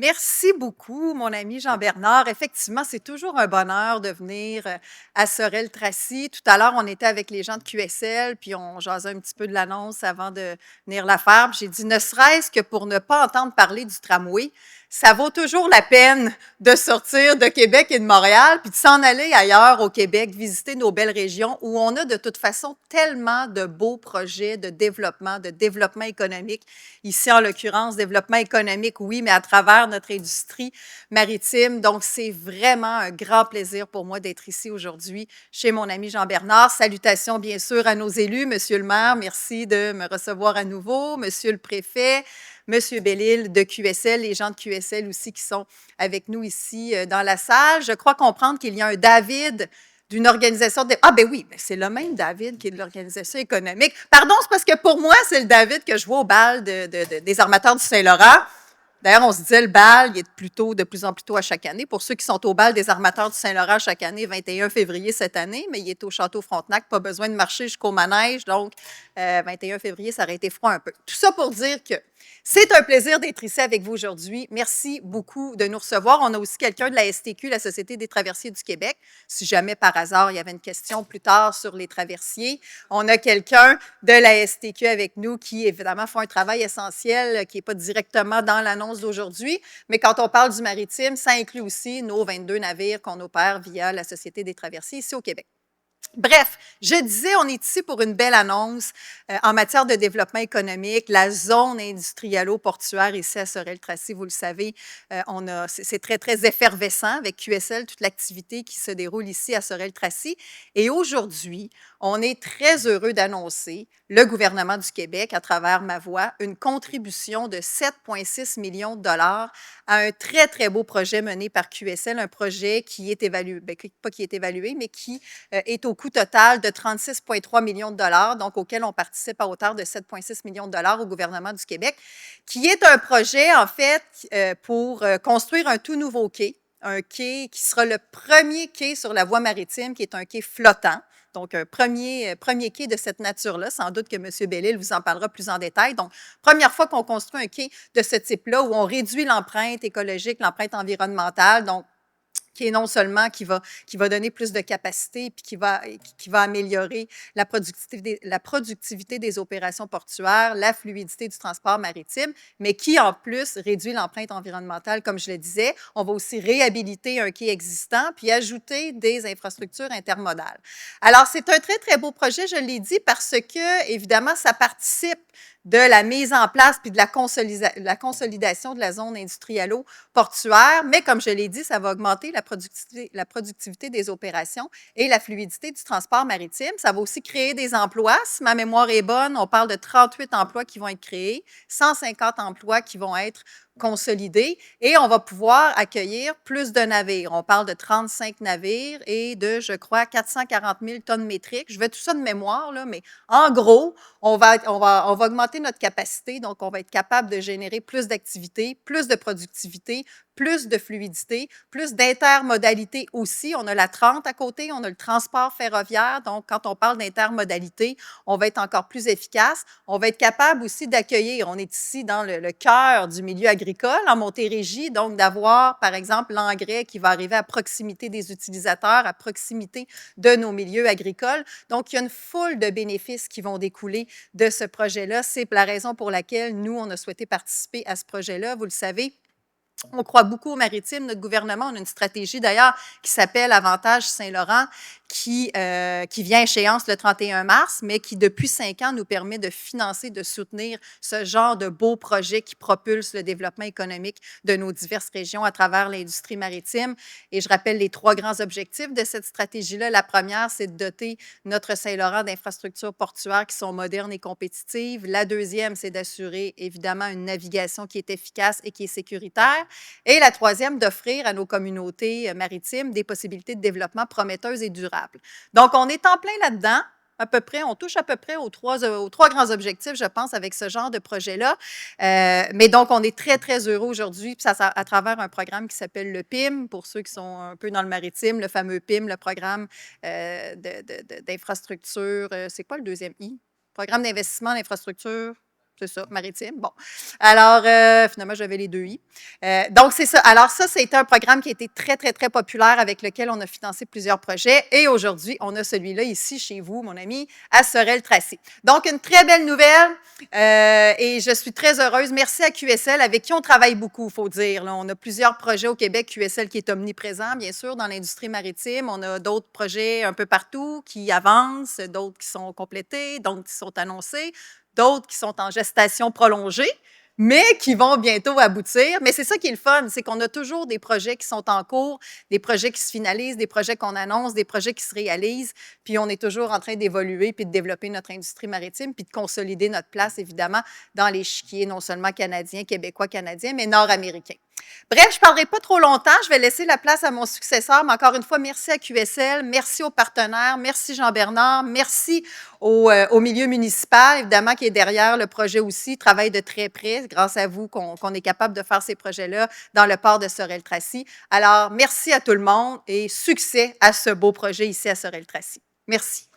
Merci beaucoup, mon ami Jean-Bernard. Effectivement, c'est toujours un bonheur de venir à Sorel-Tracy. Tout à l'heure, on était avec les gens de QSL, puis on jasait un petit peu de l'annonce avant de venir la faire. Puis j'ai dit, ne serait-ce que pour ne pas entendre parler du tramway, ça vaut toujours la peine de sortir de Québec et de Montréal, puis de s'en aller ailleurs au Québec, visiter nos belles régions où on a de toute façon tellement de beaux projets de développement économique. Ici, en l'occurrence, développement économique, oui, mais à travers notre industrie maritime. Donc, c'est vraiment un grand plaisir pour moi d'être ici aujourd'hui chez mon ami Jean-Bernard. Salutations, bien sûr, à nos élus. Monsieur le maire, merci de me recevoir à nouveau. Monsieur le préfet, Monsieur Bellil de QSL, les gens de QSL aussi qui sont avec nous ici dans la salle. Je crois comprendre qu'il y a un David d'une organisation de... Ah ben oui, ben c'est le même David qui est de l'organisation économique. Pardon, c'est parce que pour moi, c'est le David que je vois au bal des armateurs du Saint-Laurent. D'ailleurs, on se disait, le bal, il est plutôt de plus en plus tôt à chaque année. Pour ceux qui sont au bal des armateurs du Saint-Laurent chaque année, 21 février cette année, mais il est au Château Frontenac, pas besoin de marcher jusqu'au manège. Donc, 21 février, ça aurait été froid un peu. Tout ça pour dire que c'est un plaisir d'être ici avec vous aujourd'hui. Merci beaucoup de nous recevoir. On a aussi quelqu'un de la STQ, la Société des traversiers du Québec. Si jamais par hasard il y avait une question plus tard sur les traversiers, on a quelqu'un de la STQ avec nous qui, évidemment, font un travail essentiel qui n'est pas directement dans l'annonce d'aujourd'hui. Mais quand on parle du maritime, ça inclut aussi nos 22 navires qu'on opère via la Société des traversiers ici au Québec. Bref, je disais, on est ici pour une belle annonce en matière de développement économique. La zone industrialo-portuaire ici à Sorel-Tracy, vous le savez, c'est très, très effervescent avec QSL, toute l'activité qui se déroule ici à Sorel-Tracy. Et aujourd'hui, on est très heureux d'annoncer, le gouvernement du Québec, à travers ma voix, une contribution de 7,6 millions de dollars à un très, très beau projet mené par QSL, un projet qui est évalué, bien, pas qui est évalué, mais qui est au coût total de 36,3 millions de dollars, donc auquel on participe à hauteur de 7,6 millions de dollars au gouvernement du Québec, qui est un projet, en fait, pour construire un tout nouveau quai, un quai qui sera le premier quai sur la voie maritime, qui est un quai flottant. Donc, un premier quai de cette nature-là. Sans doute que M. Bellil vous en parlera plus en détail. Donc, première fois qu'on construit un quai de ce type-là, où on réduit l'empreinte écologique, l'empreinte environnementale. Donc, qui est non seulement qui va donner plus de capacité puis qui va améliorer la productivité des opérations portuaires, la fluidité du transport maritime, mais qui en plus réduit l'empreinte environnementale, comme je le disais. On va aussi réhabiliter un quai existant puis ajouter des infrastructures intermodales. Alors, c'est un très, très beau projet, je l'ai dit, parce que, évidemment, ça participe de la mise en place puis de la consolidation de la zone industrialo-portuaire, mais comme je l'ai dit, ça va augmenter la productivité des opérations et la fluidité du transport maritime. Ça va aussi créer des emplois. Si ma mémoire est bonne, on parle de 38 emplois qui vont être créés, 150 emplois qui vont être consolidés et on va pouvoir accueillir plus de navires. On parle de 35 navires et de, je crois, 440 000 tonnes métriques. Je vais tout ça de mémoire, là, mais en gros, on va augmenter notre capacité, donc on va être capable de générer plus d'activité, plus de productivité, plus de fluidité, plus d'intermodalité aussi. On a la 30 à côté, on a le transport ferroviaire. Donc, quand on parle d'intermodalité, on va être encore plus efficace. On va être capable aussi d'accueillir. On est ici dans le cœur du milieu agricole, en Montérégie, donc d'avoir, par exemple, l'engrais qui va arriver à proximité des utilisateurs, à proximité de nos milieux agricoles. Donc, il y a une foule de bénéfices qui vont découler de ce projet-là. C'est la raison pour laquelle nous, on a souhaité participer à ce projet-là. Vous le savez, on croit beaucoup au maritime. Notre gouvernement, on a une stratégie d'ailleurs qui s'appelle Avantage Saint-Laurent, qui vient à échéance le 31 mars, mais qui depuis 5 ans nous permet de financer, de soutenir ce genre de beaux projets qui propulsent le développement économique de nos diverses régions à travers l'industrie maritime. Et je rappelle les 3 grands objectifs de cette stratégie-là. La première, c'est de doter notre Saint-Laurent d'infrastructures portuaires qui sont modernes et compétitives. La deuxième, c'est d'assurer évidemment une navigation qui est efficace et qui est sécuritaire. Et la troisième, d'offrir à nos communautés maritimes des possibilités de développement prometteuses et durables. Donc, on est en plein là-dedans. À peu près, on touche à peu près aux trois grands objectifs, je pense, avec ce genre de projet-là. Mais donc, on est très, très heureux aujourd'hui, puis ça, à travers un programme qui s'appelle le PIM, pour ceux qui sont un peu dans le maritime, le fameux PIM, le programme d'infrastructure. C'est quoi le deuxième I? Programme d'investissement d'infrastructure. C'est ça, maritime. Bon. Alors, finalement, j'avais les deux I. Donc, c'est ça. Alors, ça, c'était un programme qui a été très, très, très populaire avec lequel on a financé plusieurs projets. Et aujourd'hui, on a celui-là ici chez vous, mon ami, à Sorel-Tracy. Donc, une très belle nouvelle et je suis très heureuse. Merci à QSL avec qui on travaille beaucoup, il faut dire. Là, on a plusieurs projets au Québec. QSL qui est omniprésent, bien sûr, dans l'industrie maritime. On a d'autres projets un peu partout qui avancent, d'autres qui sont complétés, d'autres qui sont annoncés, d'autres qui sont en gestation prolongée, mais qui vont bientôt aboutir. Mais c'est ça qui est le fun, c'est qu'on a toujours des projets qui sont en cours, des projets qui se finalisent, des projets qu'on annonce, des projets qui se réalisent, puis on est toujours en train d'évoluer puis de développer notre industrie maritime puis de consolider notre place, évidemment, dans l'échiquier non seulement canadien, québécois, canadien, mais nord-américain. Bref, je ne parlerai pas trop longtemps. Je vais laisser la place à mon successeur. Mais encore une fois, merci à QSL, merci aux partenaires, merci Jean-Bernard, merci au milieu municipal, évidemment, qui est derrière le projet aussi, travaille de très près. Grâce à vous qu'on est capable de faire ces projets-là dans le port de Sorel-Tracy. Alors, merci à tout le monde et succès à ce beau projet ici à Sorel-Tracy. Merci.